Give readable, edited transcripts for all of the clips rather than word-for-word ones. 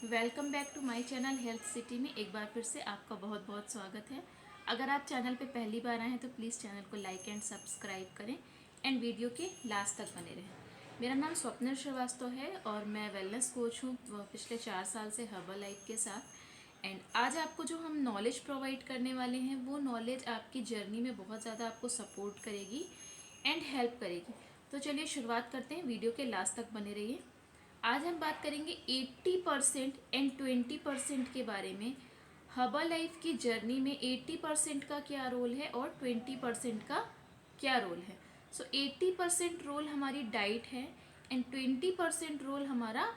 Welcome back to my channel health city में एक बार फिर से आपका बहुत बहुत स्वागत है। अगर आप चैनल पे पहली बार आए हैं तो प्लीज़ चैनल को लाइक एंड सब्सक्राइब करें एंड वीडियो के लास्ट तक बने रहें। मेरा नाम स्वप्निल श्रीवास्तव है और मैं वेलनेस कोच हूँ पिछले 4 साल से हर्बल लाइफ के साथ। एंड आज आपको जो हम नॉलेज प्रोवाइड करने वाले हैं वो नॉलेज आपकी जर्नी में बहुत ज़्यादा आपको सपोर्ट करेगी एंड हेल्प करेगी। तो चलिए शुरुआत करते हैं, वीडियो के लास्ट तक बने रहिए। आज हम बात करेंगे 80% एंड 20% के बारे में। हर्बल लाइफ की जर्नी में 80% का क्या रोल है और 20% का क्या रोल है। सो 80% रोल हमारी डाइट है एंड 20% रोल हमारा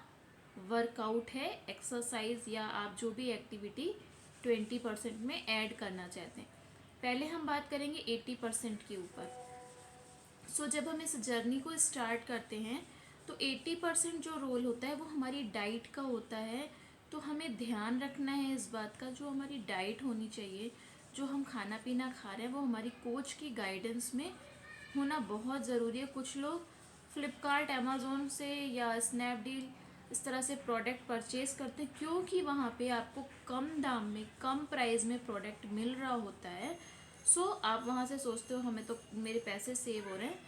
वर्कआउट है, एक्सरसाइज या आप जो भी एक्टिविटी 20% में ऐड करना चाहते हैं। पहले हम बात करेंगे 80% के ऊपर। जब हम इस जर्नी को स्टार्ट करते हैं तो 80% जो रोल होता है वो हमारी डाइट का होता है। तो हमें ध्यान रखना है इस बात का, जो हमारी डाइट होनी चाहिए, जो हम खाना पीना खा रहे हैं वो हमारी कोच की गाइडेंस में होना बहुत ज़रूरी है। कुछ लोग फ्लिपकार्ट, अमेज़ोन से या स्नैपडील इस तरह से प्रोडक्ट परचेज़ करते हैं क्योंकि वहाँ पे आपको कम दाम में, कम प्राइस में प्रोडक्ट मिल रहा होता है। आप वहाँ से सोचते हो हमें तो मेरे पैसे सेव हो रहे हैं,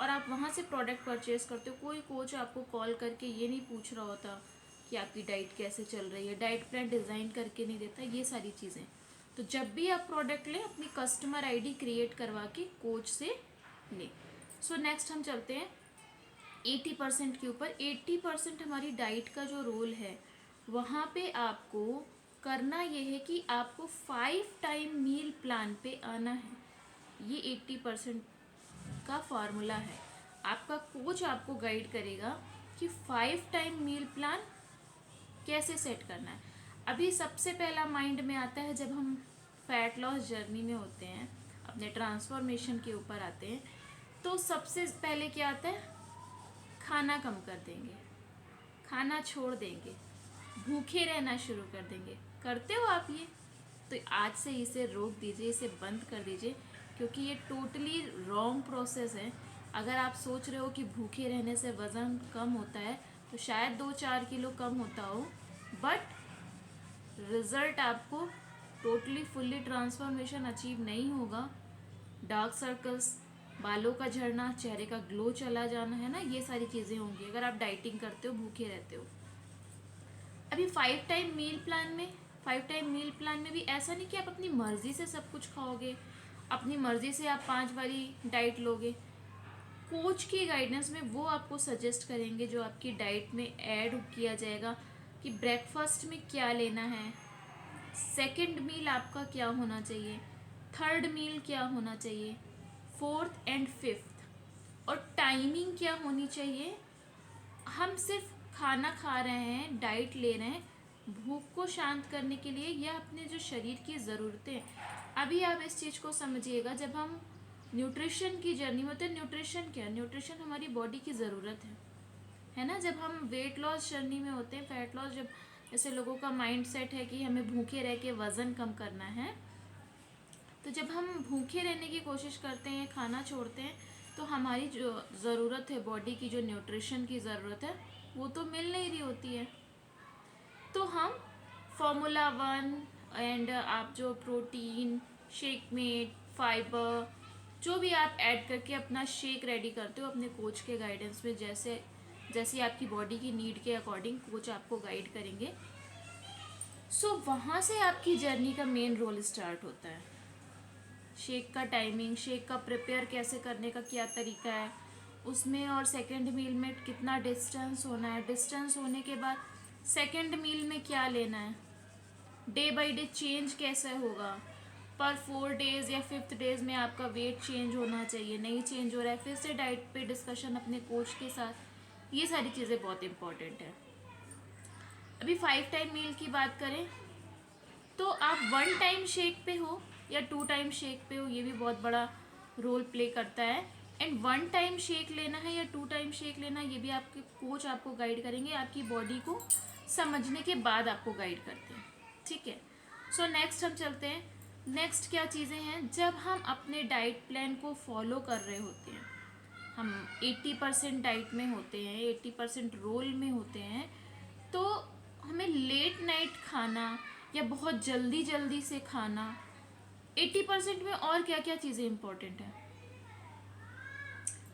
और आप वहाँ से प्रोडक्ट परचेज़ करते हो। कोई कोच आपको कॉल करके ये नहीं पूछ रहा होता कि आपकी डाइट कैसे चल रही है, डाइट प्लान डिज़ाइन करके नहीं देता, ये सारी चीज़ें। तो जब भी आप प्रोडक्ट लें अपनी कस्टमर आईडी क्रिएट करवा के कोच से लें। नेक्स्ट हम चलते हैं 80% के ऊपर। 80% हमारी डाइट का जो रोल है वहाँ पे आपको करना ये है कि आपको 5 टाइम मील प्लान पे आना है। ये 80% का फार्मूला है। आपका कोच आपको गाइड करेगा कि 5 टाइम मील प्लान कैसे सेट करना है। अभी सबसे पहला माइंड में आता है जब हम फैट लॉस जर्नी में होते हैं, अपने ट्रांसफॉर्मेशन के ऊपर आते हैं, तो सबसे पहले क्या आता है, खाना कम कर देंगे, खाना छोड़ देंगे, भूखे रहना शुरू कर देंगे। करते हो आप ये? तो आज से इसे रोक दीजिए, इसे बंद कर दीजिए, क्योंकि ये टोटली रॉन्ग प्रोसेस है। अगर आप सोच रहे हो कि भूखे रहने से वज़न कम होता है तो शायद 2-4 किलो कम होता हो, बट रिज़ल्ट आपको टोटली फुल्ली ट्रांसफॉर्मेशन अचीव नहीं होगा। डार्क सर्कल्स, बालों का झड़ना, चेहरे का ग्लो चला जाना, है ना, ये सारी चीज़ें होंगी अगर आप डाइटिंग करते हो, भूखे रहते हो। अभी 5 टाइम मील प्लान में भी ऐसा नहीं कि आप अपनी मर्ज़ी से सब कुछ खाओगे, अपनी मर्ज़ी से आप 5 वाली डाइट लोगे। कोच की गाइडेंस में वो आपको सजेस्ट करेंगे जो आपकी डाइट में ऐड किया जाएगा कि ब्रेकफास्ट में क्या लेना है, सेकंड मील आपका क्या होना चाहिए, थर्ड मील क्या होना चाहिए, फोर्थ एंड फिफ्थ, और टाइमिंग क्या होनी चाहिए। हम सिर्फ खाना खा रहे हैं, डाइट ले रहे हैं भूख को शांत करने के लिए या अपने जो शरीर की ज़रूरतें। अभी आप इस चीज़ को समझिएगा, जब हम न्यूट्रिशन की जर्नी में होते हैं, न्यूट्रिशन क्या है, न्यूट्रिशन हमारी बॉडी की ज़रूरत है ना। जब हम वेट लॉस जर्नी में होते हैं, फैट लॉस, जब जैसे लोगों का माइंड सेट है कि हमें भूखे रह के वज़न कम करना है, तो जब हम भूखे रहने की कोशिश करते हैं, खाना छोड़ते हैं, तो हमारी जो ज़रूरत है बॉडी की, जो न्यूट्रिशन की ज़रूरत है, वो तो मिल नहीं रही होती है। तो हम फार्मूला 1 एंड आप जो प्रोटीन शेक में फाइबर जो भी आप ऐड करके अपना शेक रेडी करते हो अपने कोच के गाइडेंस में, जैसे जैसे आपकी बॉडी की नीड के अकॉर्डिंग कोच आपको गाइड करेंगे। वहाँ से आपकी जर्नी का मेन रोल स्टार्ट होता है। शेक का टाइमिंग, शेक का प्रिपेयर कैसे करने का क्या तरीका है उसमें, और सेकंड मील में कितना डिस्टेंस होना है, डिस्टेंस होने के बाद सेकंड मील में क्या लेना है, डे बाय डे चेंज कैसे होगा, पर 4 डेज या 5th डेज में आपका वेट चेंज होना चाहिए, नहीं चेंज हो रहा है, फिर से डाइट पे डिस्कशन अपने कोच के साथ। ये सारी चीज़ें बहुत इंपॉर्टेंट है। अभी 5 टाइम मील की बात करें तो आप 1 टाइम शेक पे हो या 2 टाइम शेक पे हो, ये भी बहुत बड़ा रोल प्ले करता है। एंड 1 टाइम शेक लेना है या 2 टाइम शेक लेना है, ये भी आपके कोच आपको गाइड करेंगे, आपकी बॉडी को समझने के बाद आपको गाइड करते हैं, ठीक है। नेक्स्ट हम चलते हैं। नेक्स्ट क्या चीज़ें हैं, जब हम अपने डाइट प्लान को फॉलो कर रहे होते हैं, हम 80% डाइट में होते हैं, 80% रोल में होते हैं, तो हमें लेट ओवरनाइट खाना या बहुत जल्दी जल्दी से खाना, 80% में और क्या क्या चीज़ें इंपॉर्टेंट है।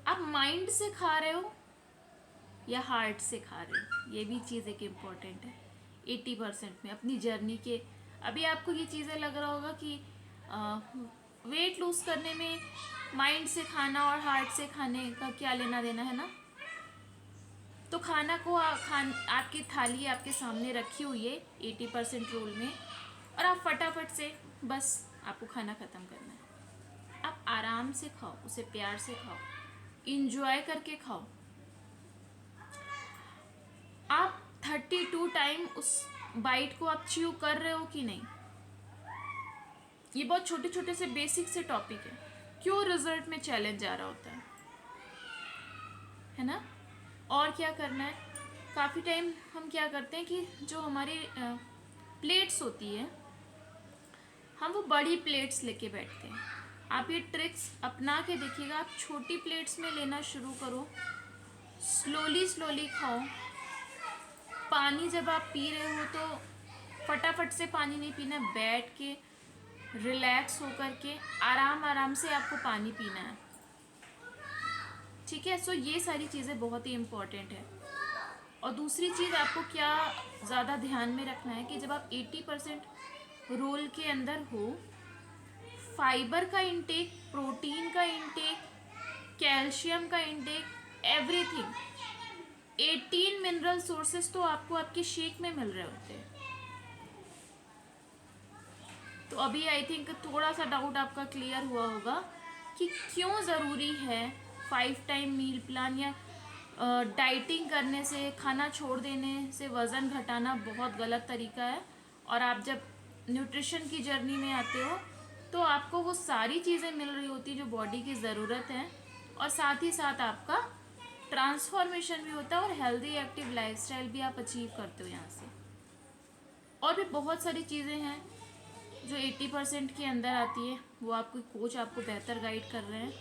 आप माइंड से खा रहे हो या हार्ट से खा रहे हो, ये भी चीज़ एक इम्पॉर्टेंट है 80% में अपनी जर्नी के। अभी आपको ये चीज़ें लग रहा होगा कि वेट लूज करने में माइंड से खाना और हार्ट से खाने का क्या लेना देना है ना। तो खाना को आपकी थाली आपके सामने रखी हुई है 80% रूल में, और आप फटाफट से बस आपको खाना ख़त्म करना है। आप आराम से खाओ, उसे प्यार से खाओ, इंजॉय करके खाओ। आप 32 टाइम उस बाइट को आप च्यू कर रहे हो कि नहीं। ये बहुत छोटे छोटे से बेसिक से टॉपिक है, क्यों रिजल्ट में चैलेंज आ रहा होता है ना। और क्या करना है, काफ़ी टाइम हम क्या करते हैं कि जो हमारी प्लेट्स होती है, हम वो बड़ी प्लेट्स लेके बैठते हैं। आप ये ट्रिक्स अपना के देखिएगा, आप छोटी प्लेट्स में लेना शुरू करो, स्लोली स्लोली खाओ। पानी जब आप पी रहे हो तो फटाफट से पानी नहीं पीना, बैठ के रिलैक्स होकर के आराम आराम से आपको पानी पीना है, ठीक है। सो ये सारी चीज़ें बहुत ही इम्पॉर्टेंट है। और दूसरी चीज़ आपको क्या ज़्यादा ध्यान में रखना है कि जब आप 80% रोल के अंदर हो, फाइबर का इंटेक, प्रोटीन का इंटेक, कैल्शियम का इंटेक, एवरीथिंग, 18 मिनरल सोर्सेस तो आपको आपके शेक में मिल रहे होते हैं। तो अभी आई थिंक थोड़ा सा डाउट आपका क्लियर हुआ होगा कि क्यों ज़रूरी है 5 टाइम मील प्लान, या डाइटिंग करने से, खाना छोड़ देने से वज़न घटाना बहुत गलत तरीका है। और आप जब न्यूट्रिशन की जर्नी में आते हो तो आपको वो सारी चीज़ें मिल रही होती जो बॉडी की ज़रूरत है, और साथ ही साथ आपका ट्रांसफॉर्मेशन भी होता है और हेल्दी एक्टिव लाइफस्टाइल भी आप अचीव करते हो यहाँ से। और भी बहुत सारी चीज़ें हैं जो 80% के अंदर आती है, वो आपको कोच आपको बेहतर गाइड कर रहे हैं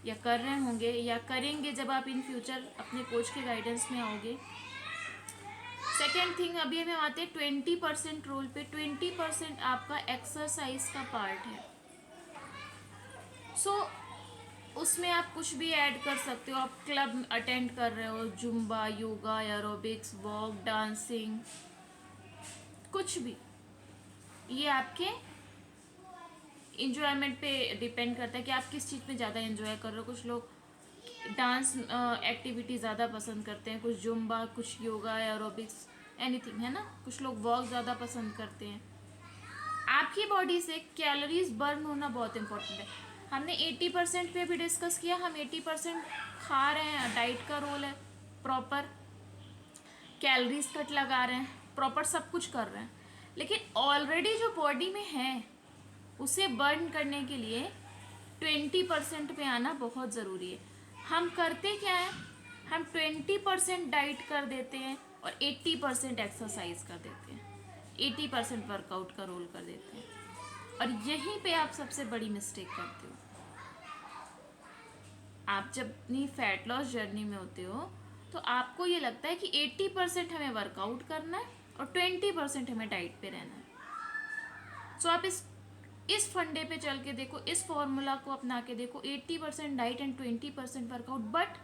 या कर रहे होंगे या करेंगे जब आप इन फ्यूचर अपने कोच के गाइडेंस में आओगे। सेकेंड थिंग, अभी हम आते हैं 20% रूल पे। 20% आपका एक्सरसाइज का पार्ट है। सो उसमें आप कुछ भी ऐड कर सकते हो। आप क्लब अटेंड कर रहे हो, Zumba, yoga, aerobics, walk, dancing, कुछ भी, ये आपके इंजॉयमेंट पे डिपेंड करता है कि आप किस चीज़ पे ज़्यादा इंजॉय कर रहे हो। कुछ लोग डांस एक्टिविटी ज़्यादा पसंद करते हैं, कुछ जुम्बा, कुछ योगा, एरोबिक्स, एनीथिंग, है ना। कुछ लोग वॉक ज़्यादा पसंद करते हैं। आपकी बॉडी से कैलोरीज बर्न होना बहुत इंपॉर्टेंट है। हमने 80% पे भी डिस्कस किया, हम 80% खा रहे हैं, डाइट का रोल है, प्रॉपर कैलोरीज कट लगा रहे हैं, प्रॉपर सब कुछ कर रहे हैं, लेकिन ऑलरेडी जो बॉडी में है उसे बर्न करने के लिए 20% पे आना बहुत ज़रूरी है। हम करते क्या है, हम 20% डाइट कर देते हैं और 80% एक्सरसाइज कर देते हैं, 80% वर्कआउट का रोल कर देते हैं, और यहीं पे आप सबसे बड़ी मिस्टेक करते हो। आप जब अपनी फैट लॉस जर्नी में होते हो तो आपको ये लगता है कि 80% हमें वर्कआउट करना है और 20% हमें डाइट पे रहना है। सो आप इस फंडे पे चल के देखो, इस फॉर्मूला को अपना के देखो, 80% diet and 20% workout, but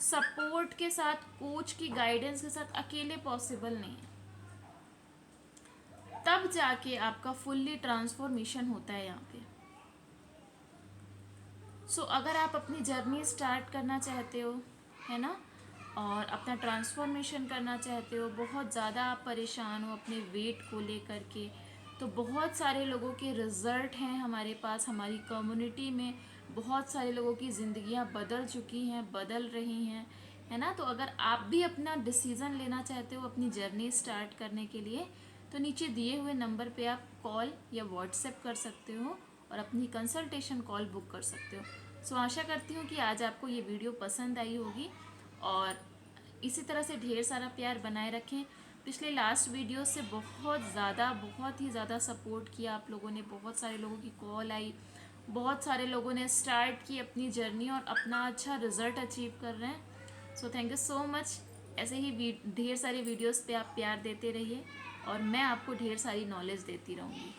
support के साथ, कोच की गाइडेंस के साथ, अकेले पॉसिबल नहीं है। तब जाके आपका फुल्ली ट्रांसफॉर्मेशन होता है यहाँ पे। सो अगर आप अपनी जर्नी स्टार्ट करना चाहते हो, है ना, और अपना ट्रांसफॉर्मेशन करना चाहते हो, बहुत ज़्यादा आप परेशान हो अपने वेट को लेकर के, तो बहुत सारे लोगों के रिज़ल्ट हैं हमारे पास, हमारी कम्युनिटी में बहुत सारे लोगों की ज़िंदगियां बदल चुकी हैं, बदल रही हैं, है ना। तो अगर आप भी अपना डिसीज़न लेना चाहते हो अपनी जर्नी स्टार्ट करने के लिए, तो नीचे दिए हुए नंबर पे आप कॉल या व्हाट्सएप कर सकते हो और अपनी कंसल्टेशन कॉल बुक कर सकते हो। सो आशा करती हूँ कि आज आपको ये वीडियो पसंद आई होगी, और इसी तरह से ढेर सारा प्यार बनाए रखें। पिछले लास्ट वीडियो से बहुत ही ज़्यादा सपोर्ट किया आप लोगों ने, बहुत सारे लोगों की कॉल आई, बहुत सारे लोगों ने स्टार्ट की अपनी जर्नी और अपना अच्छा रिजल्ट अचीव कर रहे हैं। So thank you so much. ऐसे ही ढेर सारे वीडियोस पे आप प्यार देते रहिए। और मैं आपको ढेर सारी नॉलेज देती रहूँगी।